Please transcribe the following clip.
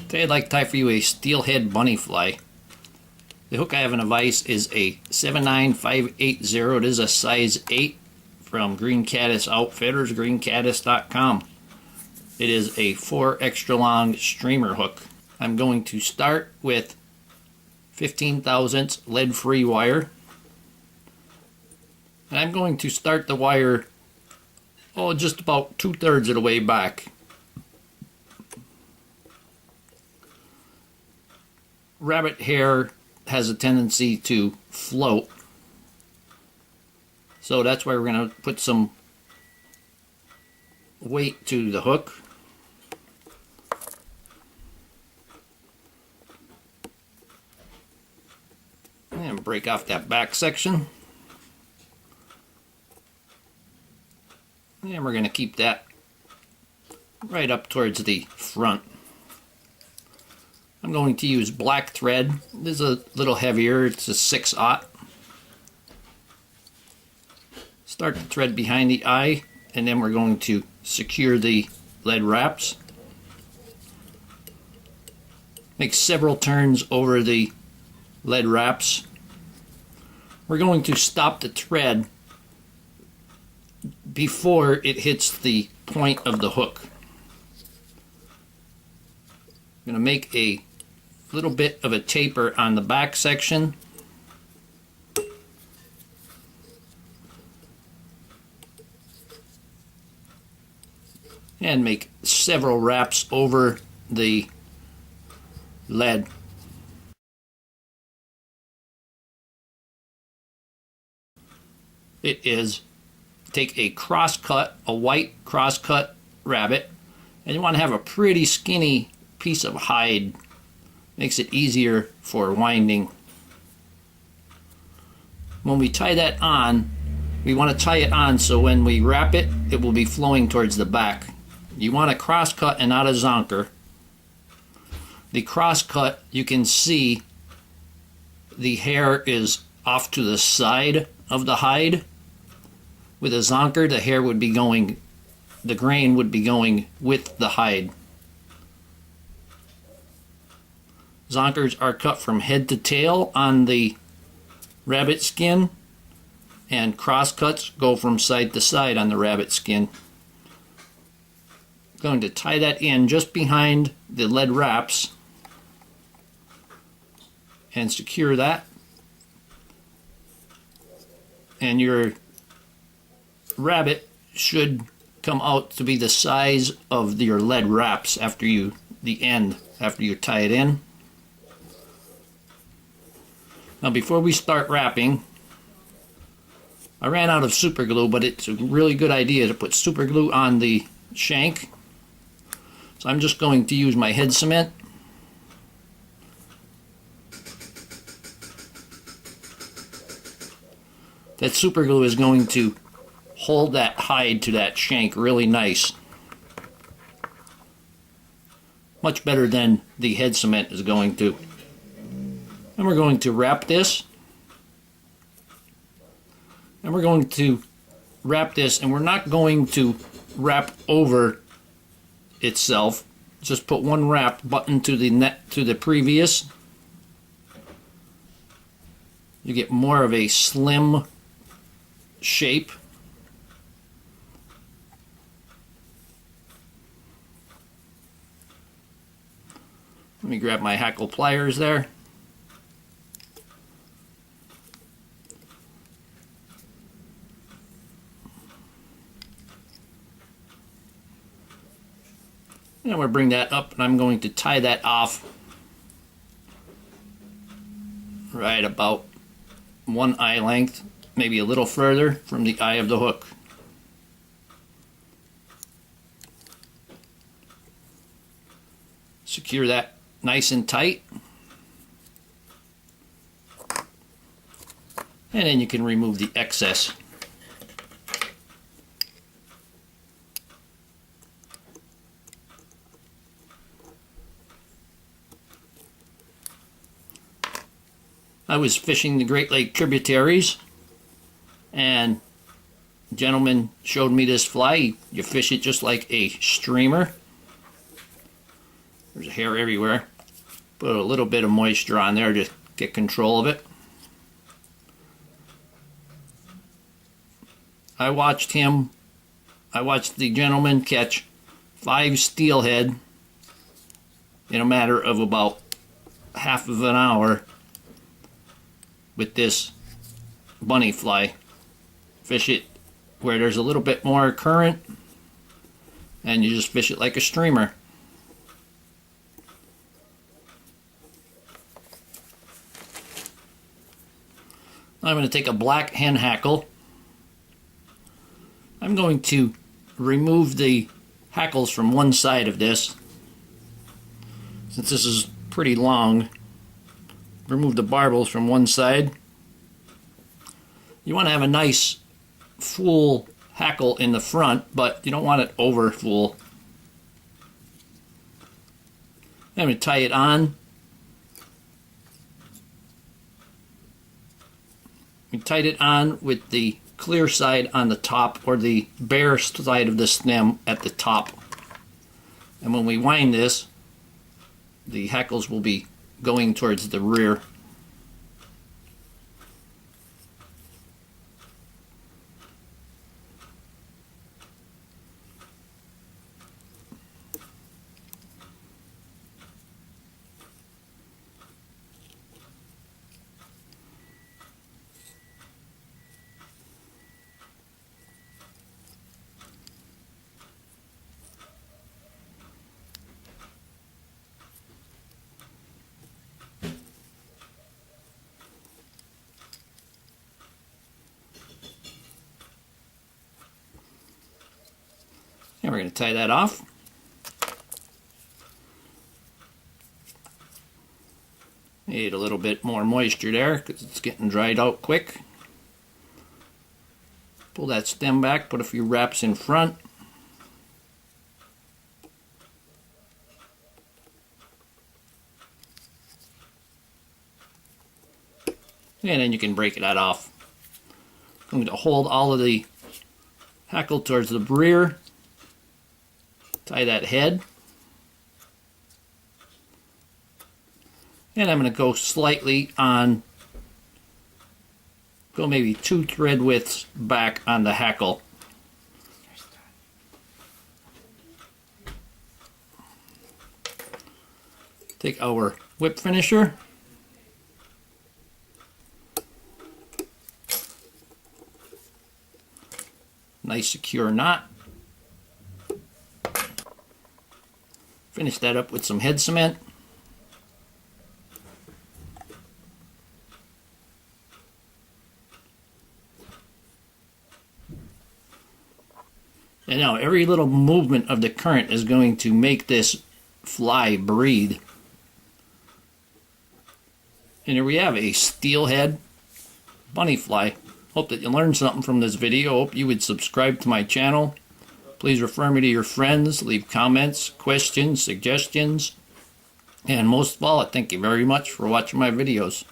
Today I'd like to tie for you a Steelhead bunny fly. The hook I have in a vise is a 79580. It is a size 8 from Green Caddis Outfitters, greencaddis.com. It is a 4 extra long streamer hook. I'm going to start with 15 thousandths lead-free wire. And I'm going to start the wire just about 2/3 of the way back. Rabbit hair has a tendency to float, so that's why we're going to put some weight to the hook. And break off that back section. And we're going to keep that right up towards the front. I'm going to use black thread. This is a little heavier. It's a 6/0. Start the thread behind the eye, and then we're going to secure the lead wraps. Make several turns over the lead wraps. We're going to stop the thread before it hits the point of the hook. I'm going to make a little bit of a taper on the back section. And make several wraps over the lead. It is take a crosscut, a white crosscut rabbit, and you want to have a pretty skinny piece of hide. Makes it easier for winding. When we tie that on, we want to tie it on so when we wrap it, it will be flowing towards the back. You want a crosscut and not a zonker. The crosscut, you can see the hair is off to the side of the hide. With a zonker, the hair would be going, the grain would be going with the hide. Zonkers are cut from head to tail on the rabbit skin, and crosscuts go from side to side on the rabbit skin. I'm going to tie that in just behind the lead wraps and secure that. And your rabbit should come out to be the size of your lead wraps after you tie it in. Now before we start wrapping, I ran out of super glue, but it's a really good idea to put super glue on the shank. So I'm just going to use my head cement. That super glue is going to hold that hide to that shank really nice. Much better than the head cement is going to. And we're going to wrap this. And we're going to wrap this, and we're not going to wrap over itself. Just put one wrap button to the previous. You get more of a slim shape. Let me grab my hackle pliers there. And I'm going to bring that up, and I'm going to tie that off right about one eye length, maybe a little further from the eye of the hook. Secure that nice and tight. And then you can remove the excess. I was fishing the Great Lake tributaries, and a gentleman showed me this fly. You fish it just like a streamer. There's hair everywhere. Put a little bit of moisture on there to get control of it. I watched the gentleman catch 5 steelhead in a matter of about half of an hour with this bunny fly. Fish it where there's a little bit more current, and you just fish it like a streamer. I'm going to take a black hen hackle. I'm going to remove the hackles from one side of this. Since this is pretty long, remove the barbels from one side. You want to have a nice full hackle in the front, but you don't want it over full. I'm going to tie it on. We tied it on with the clear side on the top, or the bare side of the stem at the top. And when we wind this, the hackles will be going towards the rear. And we're going to tie that off. Need a little bit more moisture there because it's getting dried out quick. Pull that stem back, put a few wraps in front. And then you can break that off. I'm going to hold all of the hackle towards the rear. Tie that head. And I'm going to go slightly on, go maybe 2 thread widths back on the hackle. Take our whip finisher. Nice secure knot. Finish that up with some head cement. And now every little movement of the current is going to make this fly breathe. And here we have a steelhead bunny fly. Hope that you learned something from this video. Hope you would subscribe to my channel. Please refer me to your friends, leave comments, questions, suggestions, and most of all, I thank you very much for watching my videos.